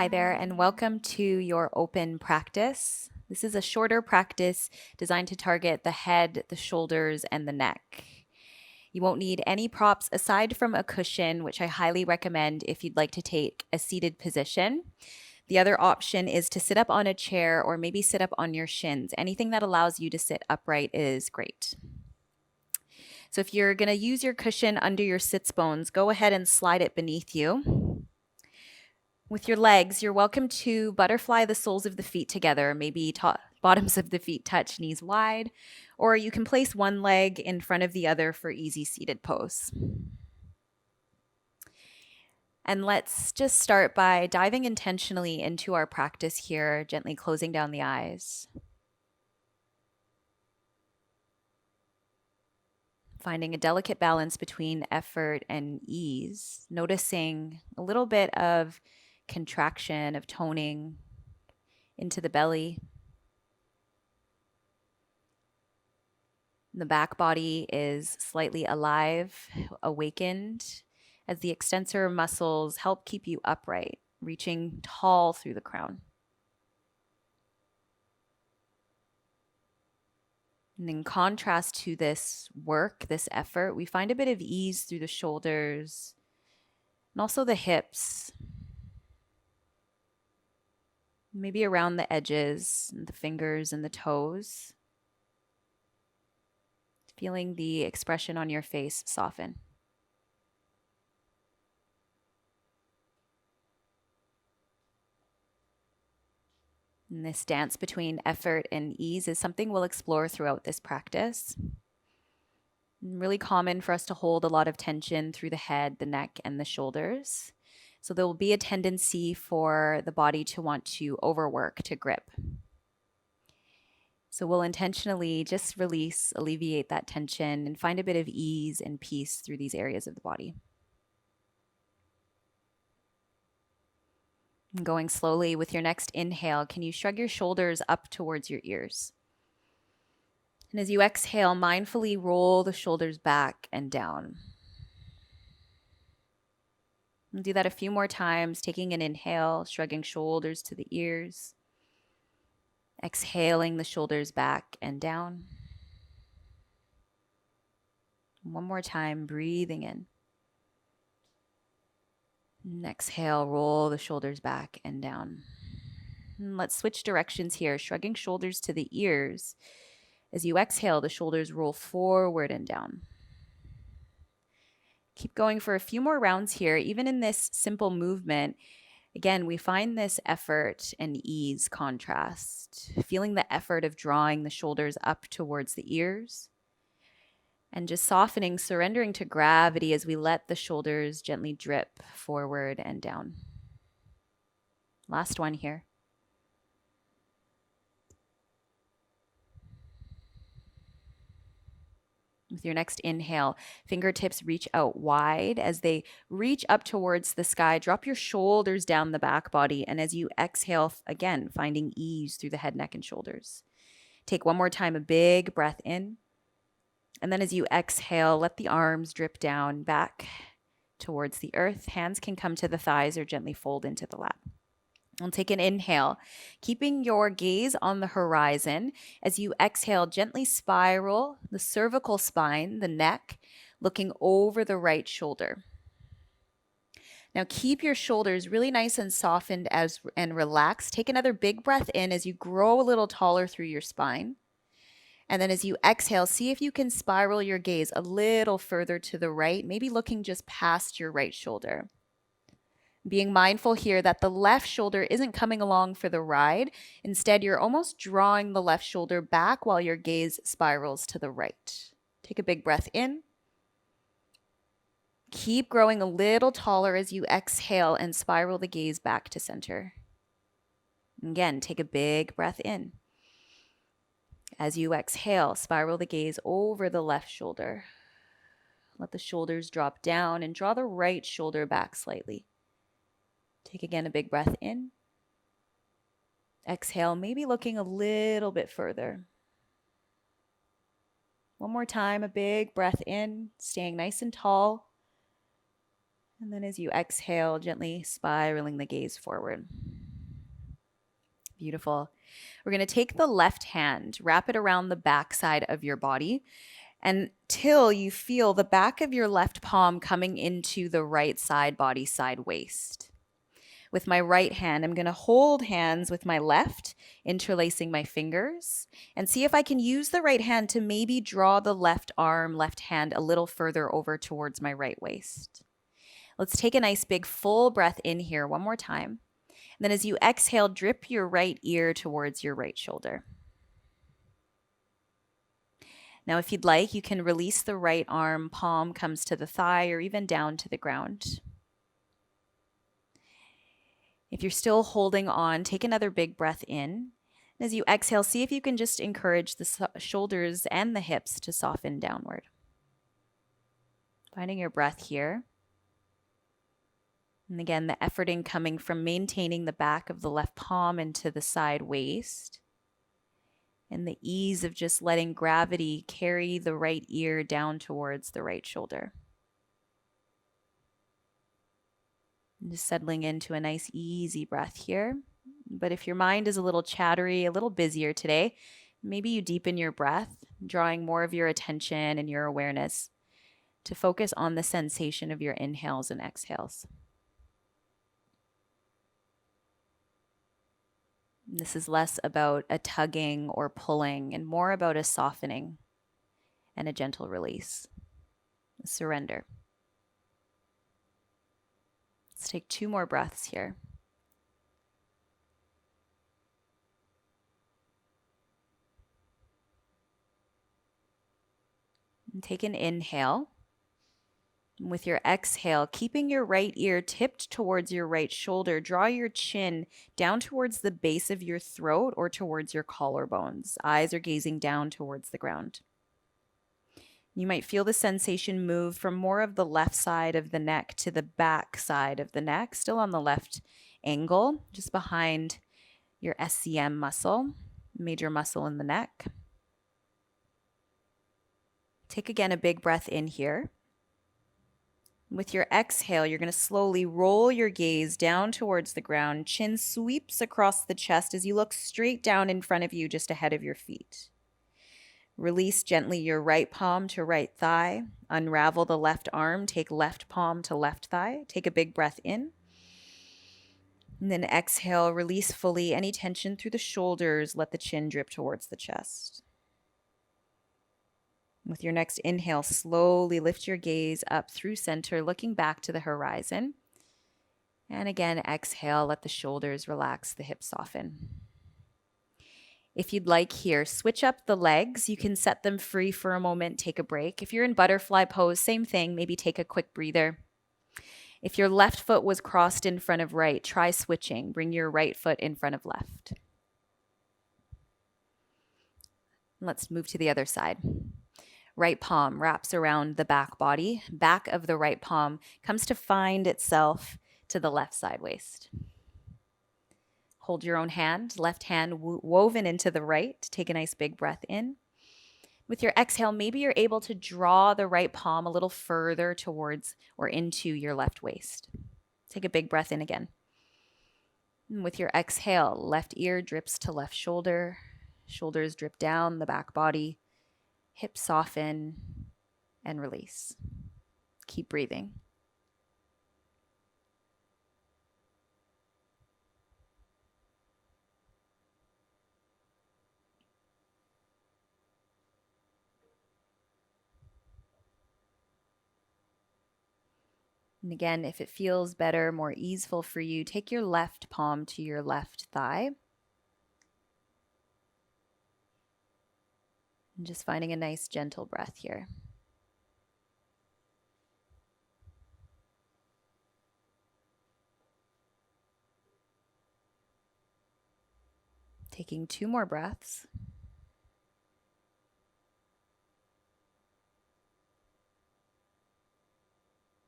Hi there, and welcome to your open practice. This is a shorter practice designed to target the head, the shoulders, and the neck. You won't need any props aside from a cushion, which I highly recommend if you'd like to take a seated position. The other option is to sit up on a chair or maybe sit up on your shins. Anything that allows you to sit upright is great. So if you're going to use your cushion under your sits bones, go ahead and slide it beneath you. With your legs, you're welcome to butterfly the soles of the feet together, maybe bottoms of the feet touch, knees wide, or you can place one leg in front of the other for easy seated pose. And let's just start by diving intentionally into our practice here, gently closing down the eyes. Finding a delicate balance between effort and ease, noticing a little bit of contraction, of toning into the belly. The back body is slightly alive, awakened, as the extensor muscles help keep you upright, reaching tall through the crown. And in contrast to this work, this effort, we find a bit of ease through the shoulders and also the hips, maybe around the edges, and the fingers and the toes. Feeling the expression on your face soften. And this dance between effort and ease is something we'll explore throughout this practice. Really common for us to hold a lot of tension through the head, the neck, and the shoulders. So there will be a tendency for the body to want to overwork, to grip. So we'll intentionally just release, alleviate that tension, and find a bit of ease and peace through these areas of the body. And going slowly with your next inhale, can you shrug your shoulders up towards your ears? And as you exhale, mindfully roll the shoulders back and down. And do that a few more times, taking an inhale, shrugging shoulders to the ears. Exhaling the shoulders back and down. One more time, breathing in. And exhale, roll the shoulders back and down. And let's switch directions here, shrugging shoulders to the ears. As you exhale, the shoulders roll forward and down. Keep going for a few more rounds here. Even in this simple movement, again, we find this effort and ease contrast, feeling the effort of drawing the shoulders up towards the ears and just softening, surrendering to gravity as we let the shoulders gently drip forward and down. Last one here. With your next inhale, fingertips reach out wide. As they reach up towards the sky, drop your shoulders down the back body. And as you exhale, again, finding ease through the head, neck, and shoulders. Take one more time, a big breath in. And then as you exhale, let the arms drip down back towards the earth. Hands can come to the thighs or gently fold into the lap. And take an inhale, keeping your gaze on the horizon. As you exhale, gently spiral the cervical spine, the neck, looking over the right shoulder. Now keep your shoulders really nice and softened and relaxed. Take another big breath in as you grow a little taller through your spine. And then as you exhale, see if you can spiral your gaze a little further to the right, maybe looking just past your right shoulder. Being mindful here that the left shoulder isn't coming along for the ride. Instead, you're almost drawing the left shoulder back while your gaze spirals to the right. Take a big breath in. Keep growing a little taller as you exhale and spiral the gaze back to center. Again, take a big breath in. As you exhale, spiral the gaze over the left shoulder. Let the shoulders drop down and draw the right shoulder back slightly. Take again a big breath in. Exhale, maybe looking a little bit further. One more time, a big breath in, staying nice and tall. And then as you exhale, gently spiraling the gaze forward. Beautiful. We're going to take the left hand, wrap it around the back side of your body until you feel the back of your left palm coming into the right side body, side waist. With my right hand, I'm going to hold hands with my left, interlacing my fingers, and see if I can use the right hand to maybe draw the left arm, left hand a little further over towards my right waist. Let's take a nice big full breath in here one more time. And then as you exhale, drip your right ear towards your right shoulder. Now, if you'd like, you can release the right arm, palm comes to the thigh or even down to the ground. If you're still holding on, take another big breath in. As you exhale, see if you can just encourage the shoulders and the hips to soften downward. Finding your breath here. And again, the efforting coming from maintaining the back of the left palm into the side waist. And the ease of just letting gravity carry the right ear down towards the right shoulder. And just settling into a nice easy breath here. But if your mind is a little chattery, a little busier today, maybe you deepen your breath, drawing more of your attention and your awareness to focus on the sensation of your inhales and exhales. This is less about a tugging or pulling and more about a softening and a gentle release, a surrender. Let's take 2 more breaths here. And take an inhale. With your exhale, keeping your right ear tipped towards your right shoulder, draw your chin down towards the base of your throat or towards your collarbones. Eyes are gazing down towards the ground. You might feel the sensation move from more of the left side of the neck to the back side of the neck, still on the left angle, just behind your SCM muscle, major muscle in the neck. Take again a big breath in here. With your exhale, you're going to slowly roll your gaze down towards the ground. Chin sweeps across the chest as you look straight down in front of you, just ahead of your feet. Release gently your right palm to right thigh. Unravel the left arm. Take left palm to left thigh. Take a big breath in. And then exhale, release fully any tension through the shoulders. Let the chin drip towards the chest. With your next inhale, slowly lift your gaze up through center, looking back to the horizon. And again, exhale, let the shoulders relax, the hips soften. If you'd like here, switch up the legs. You can set them free for a moment, take a break. If you're in butterfly pose, same thing, maybe take a quick breather. If your left foot was crossed in front of right, try switching. Bring your right foot in front of left. Let's move to the other side. Right palm wraps around the back body. Back of the right palm comes to find itself to the left side waist. Hold your own hand, left hand woven into the right. Take a nice big breath in. With your exhale, maybe you're able to draw the right palm a little further towards or into your left waist. Take a big breath in again. And with your exhale, left ear drips to left shoulder. Shoulders drip down the back body. Hips soften and release. Keep breathing. And again, if it feels better, more easeful for you, take your left palm to your left thigh. And just finding a nice gentle breath here. Taking 2 more breaths.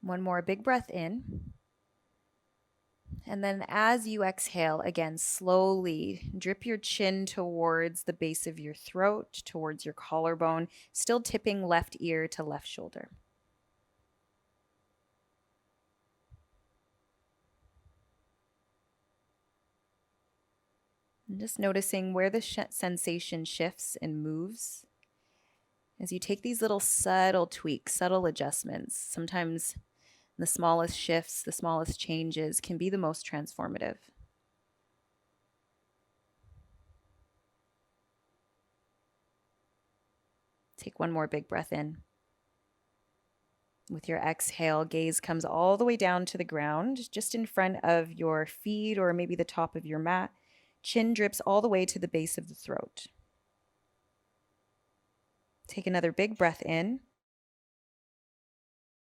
One more big breath in. And then as you exhale, again, slowly drip your chin towards the base of your throat, towards your collarbone, still tipping left ear to left shoulder. And just noticing where the sensation shifts and moves as you take these little subtle tweaks, subtle adjustments. Sometimes the smallest shifts, the smallest changes can be the most transformative. Take one more big breath in. With your exhale, gaze comes all the way down to the ground, just in front of your feet or maybe the top of your mat. Chin drips all the way to the base of the throat. Take another big breath in.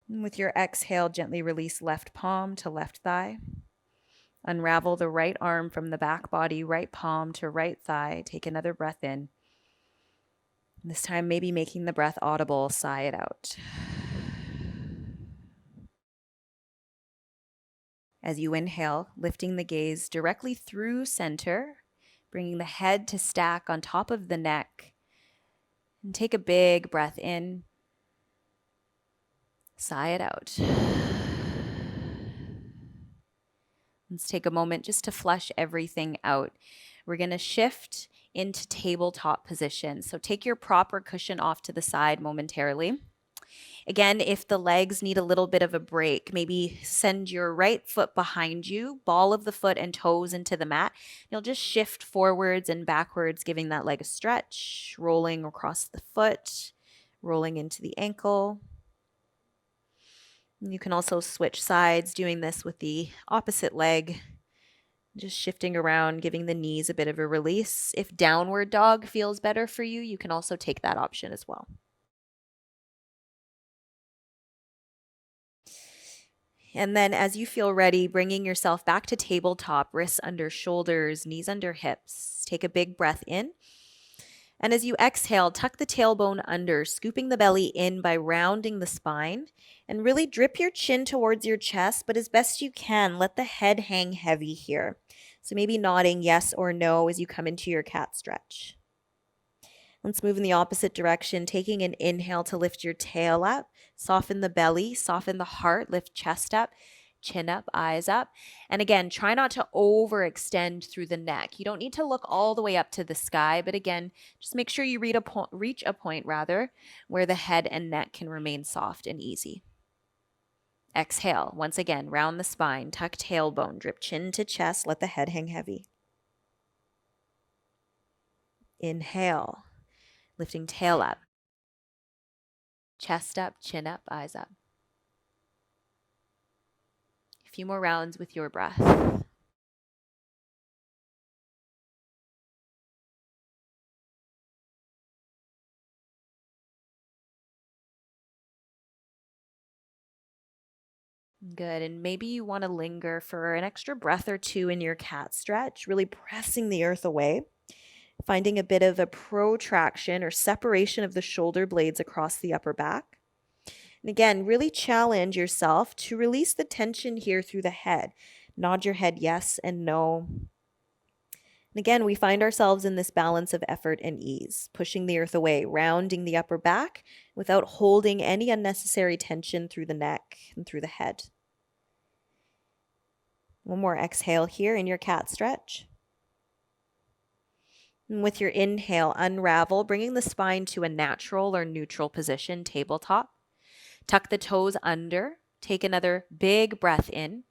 And with your exhale, gently release left palm to left thigh. Unravel the right arm from the back body, right palm to right thigh. Take another breath in. This time, maybe making the breath audible, sigh it out. As you inhale, lifting the gaze directly through center, bringing the head to stack on top of the neck. And take a big breath in. Sigh it out. Let's take a moment just to flush everything out. We're going to shift into tabletop position. So take your proper cushion off to the side momentarily. Again, if the legs need a little bit of a break, maybe send your right foot behind you, ball of the foot and toes into the mat. You'll just shift forwards and backwards, giving that leg a stretch, rolling across the foot, rolling into the ankle. You can also switch sides, doing this with the opposite leg, just shifting around, giving the knees a bit of a release. If downward dog feels better for you, you can also take that option as well. And then as you feel ready, bringing yourself back to tabletop, wrists under shoulders, knees under hips. Take a big breath in. And as you exhale, tuck the tailbone under, scooping the belly in by rounding the spine. And really drip your chin towards your chest, but as best you can, let the head hang heavy here. So maybe nodding yes or no as you come into your cat stretch. Let's move in the opposite direction, taking an inhale to lift your tail up, soften the belly, soften the heart, lift chest up, chin up, eyes up. And again, try not to overextend through the neck. You don't need to look all the way up to the sky, but again, just make sure you reach a point where the head and neck can remain soft and easy. Exhale, once again, round the spine, tuck tailbone, drip chin to chest, let the head hang heavy. Inhale, lifting tail up, chest up, chin up, eyes up. A few more rounds with your breath. Good. And maybe you want to linger for an extra breath or two in your cat stretch, really pressing the earth away, finding a bit of a protraction or separation of the shoulder blades across the upper back. And again, really challenge yourself to release the tension here through the head. Nod your head yes and no. And again, we find ourselves in this balance of effort and ease, pushing the earth away, rounding the upper back without holding any unnecessary tension through the neck and through the head. One more exhale here in your cat stretch. And with your inhale, unravel, bringing the spine to a natural or neutral position, tabletop. Tuck the toes under. Take another big breath in.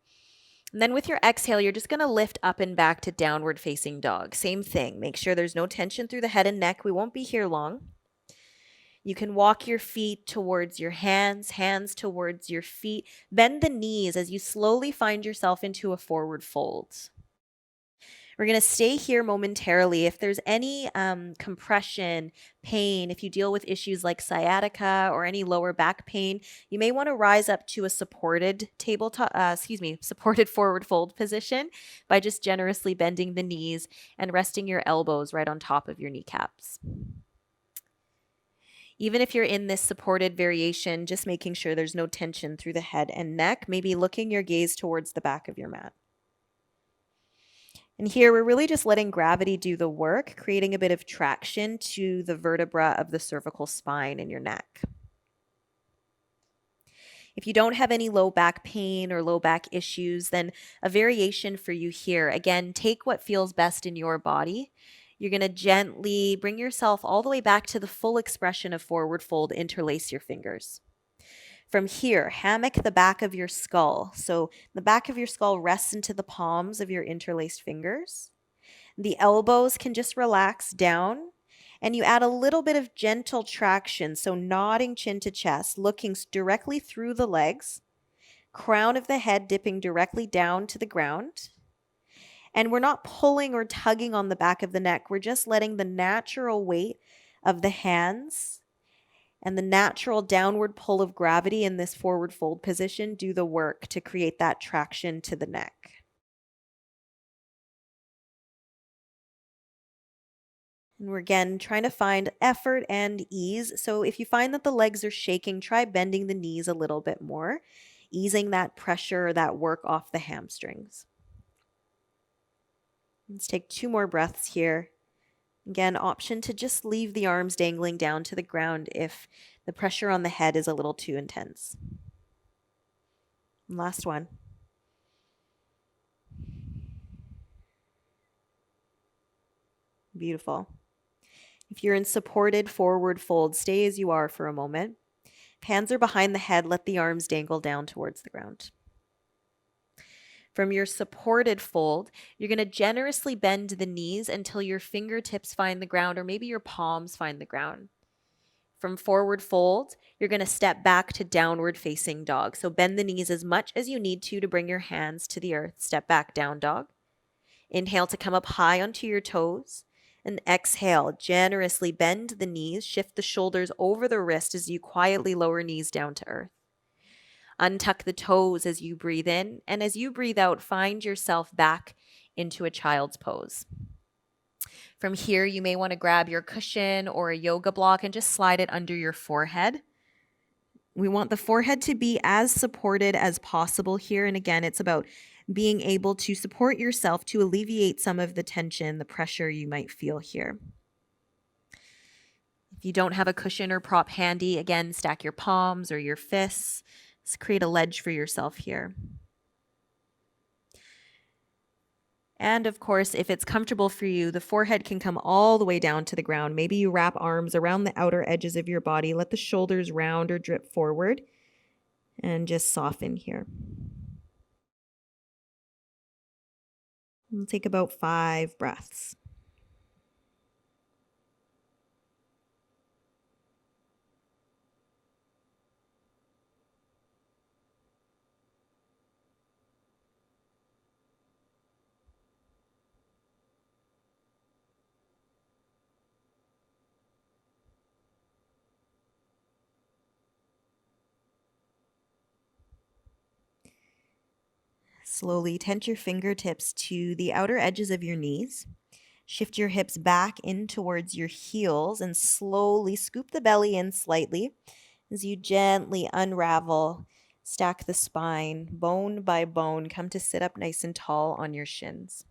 And then with your exhale, you're just going to lift up and back to downward facing dog. Same thing. Make sure there's no tension through the head and neck. We won't be here long. You can walk your feet towards your hands, hands towards your feet. Bend the knees as you slowly find yourself into a forward fold. We're going to stay here momentarily. If there's any compression, pain, if you deal with issues like sciatica or any lower back pain, you may want to rise up to a supported supported forward fold position by just generously bending the knees and resting your elbows right on top of your kneecaps. Even if you're in this supported variation, just making sure there's no tension through the head and neck, maybe looking your gaze towards the back of your mat. And here we're really just letting gravity do the work, creating a bit of traction to the vertebra of the cervical spine in your neck. If you don't have any low back pain or low back issues, then a variation for you here. Again, take what feels best in your body. You're going to gently bring yourself all the way back to the full expression of forward fold. Interlace your fingers. From here, hammock the back of your skull. So the back of your skull rests into the palms of your interlaced fingers. The elbows can just relax down, and you add a little bit of gentle traction. So nodding chin to chest, looking directly through the legs, crown of the head dipping directly down to the ground. And we're not pulling or tugging on the back of the neck. We're just letting the natural weight of the hands and the natural downward pull of gravity in this forward fold position do the work to create that traction to the neck. And we're again trying to find effort and ease. So if you find that the legs are shaking, try bending the knees a little bit more, easing that pressure or that work off the hamstrings. Let's take 2 more breaths here. Again, option to just leave the arms dangling down to the ground if the pressure on the head is a little too intense. And last one. Beautiful. If you're in supported forward fold, stay as you are for a moment. If hands are behind the head, let the arms dangle down towards the ground. From your supported fold, you're going to generously bend the knees until your fingertips find the ground, or maybe your palms find the ground. From forward fold, you're going to step back to downward facing dog. So bend the knees as much as you need to bring your hands to the earth. Step back, down dog. Inhale to come up high onto your toes. And exhale, generously bend the knees, shift the shoulders over the wrist as you quietly lower knees down to earth. Untuck the toes as you breathe in, and as you breathe out, find yourself back into a child's pose. From here, you may want to grab your cushion or a yoga block and just slide it under your forehead. We want the forehead to be as supported as possible here. And again, it's about being able to support yourself to alleviate some of the tension, the pressure you might feel here. If you don't have a cushion or prop handy, again, stack your palms or your fists. Let's create a ledge for yourself here. And of course, if it's comfortable for you, the forehead can come all the way down to the ground. Maybe you wrap arms around the outer edges of your body. Let the shoulders round or drip forward and just soften here. We'll take about 5 breaths. Slowly tense your fingertips to the outer edges of your knees. Shift your hips back in towards your heels and slowly scoop the belly in slightly as you gently unravel, stack the spine, bone by bone, come to sit up nice and tall on your shins.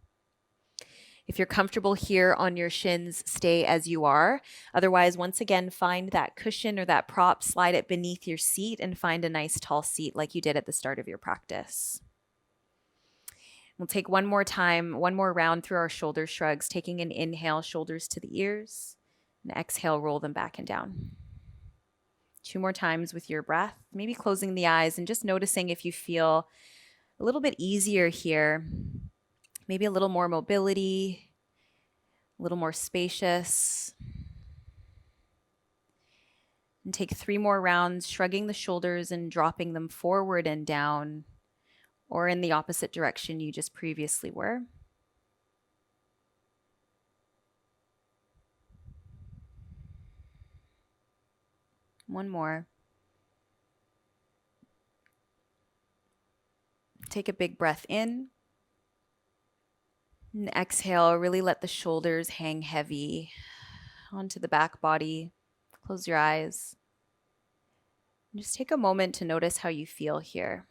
If you're comfortable here on your shins, stay as you are. Otherwise, once again, find that cushion or that prop, slide it beneath your seat, and find a nice tall seat like you did at the start of your practice. We'll take one more time, one more round through our shoulder shrugs, taking an inhale, shoulders to the ears, and exhale, roll them back and down. 2 more times with your breath, maybe closing the eyes and just noticing if you feel a little bit easier here, maybe a little more mobility, a little more spacious. And take 3 more rounds, shrugging the shoulders and dropping them forward and down, or in the opposite direction you just previously were. One more. Take a big breath in. And exhale, really let the shoulders hang heavy onto the back body. Close your eyes. And just take a moment to notice how you feel here.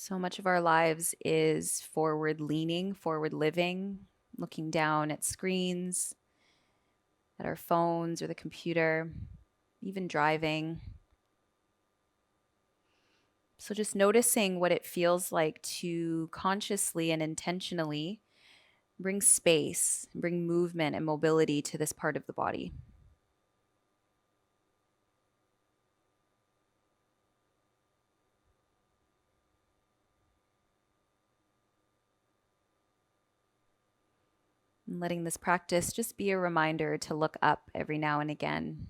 So much of our lives is forward leaning, forward living, looking down at screens, at our phones or the computer, even driving. So just noticing what it feels like to consciously and intentionally bring space, bring movement and mobility to this part of the body. And letting this practice just be a reminder to look up every now and again,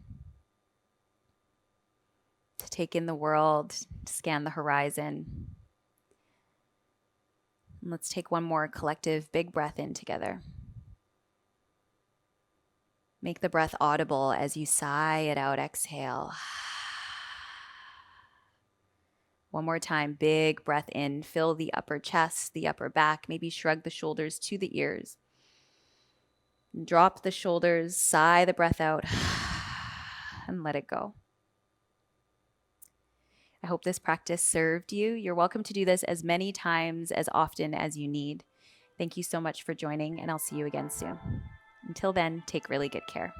to take in the world, to scan the horizon. And let's take one more collective big breath in together. Make the breath audible as you sigh it out. Exhale. One more time, big breath in. Fill the upper chest, the upper back. Maybe shrug the shoulders to the ears. Drop the shoulders, sigh the breath out, and let it go. I hope this practice served you. You're welcome to do this as many times, as often as you need. Thank you so much for joining, and I'll see you again soon. Until then, take really good care.